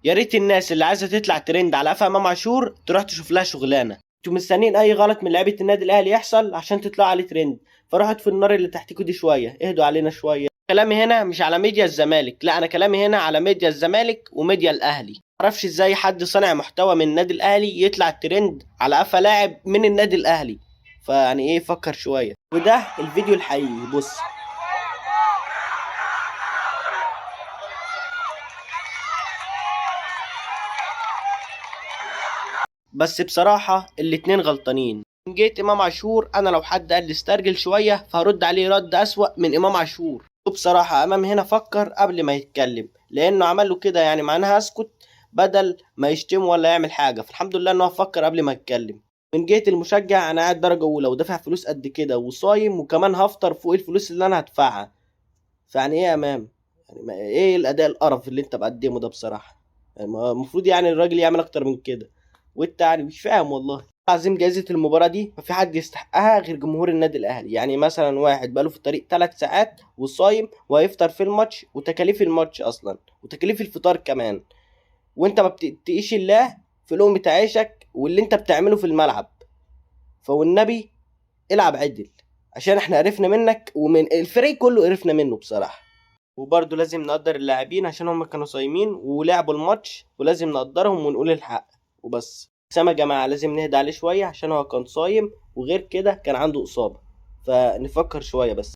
يا ريت الناس اللي عايزه تطلع ترند على قفا امام عاشور تروح تشوف لها شغلانه. انتوا مستنيين اي غلط من لعيبه النادي الاهلي يحصل عشان تطلعوا عليه ترند، فروحوا في النار اللي تحتكوا دي شويه، اهدوا علينا شويه. كلامي هنا مش على ميديا الزمالك، لا، انا كلامي هنا على ميديا الزمالك وميديا الاهلي. معرفش ازاي حد صانع محتوى من النادي الاهلي يطلع ترند على قفا لاعب من النادي الاهلي. فيعني ايه، فكر شويه. وده الفيديو الحقيقي، بص. بس بصراحة الاتنين غلطانين. من جهة إمام عاشور، أنا لو حد قال لي استرجل شوية فهرد عليه رد أسوأ من إمام عاشور. وبصراحة إمام هنا فكر قبل ما يتكلم، لأنه عمل له كده يعني معناها اسكت بدل ما يشتم ولا يعمل حاجة. فالحمد لله إنه فكر قبل ما يتكلم. من جهة المشجع، أنا قاعد درجة أولى ودافع فلوس قد كده وصايم، وكمان هفطر فوق الفلوس اللي أنا هدفعها. فيعني إيه يا إمام؟ يعني إيه الأداء القرف اللي أنت بقدمه ده بصراحة؟ يعني المفروض يعني الراجل يعمل أكتر من كده. وانت يعني مش فاهم والله عظيم. جائزة المباراة دي ما في حد يستحقها غير جمهور النادي الأهلي. يعني مثلا واحد بقاله في الطريق 3 ساعات وصايم وهيفطر في الماتش، وتكاليف الماتش أصلا وتكاليف الفطار كمان، وانت ما بتتقيش الله في لقمة عيشك واللي انت بتعمله في الملعب. فوالنبي العب عدل، عشان احنا قرفنا منك ومن الفريق كله قرفنا منه بصراحة. وبرضه لازم نقدر اللاعبين عشان هم كانوا صايمين ولعبوا الماتش، ولازم نقدرهم ونقول الحق وبس. سام يا جماعة لازم نهدى عليه شوية عشان هو كان صايم، وغير كده كان عنده إصابة، فنفكر شوية بس.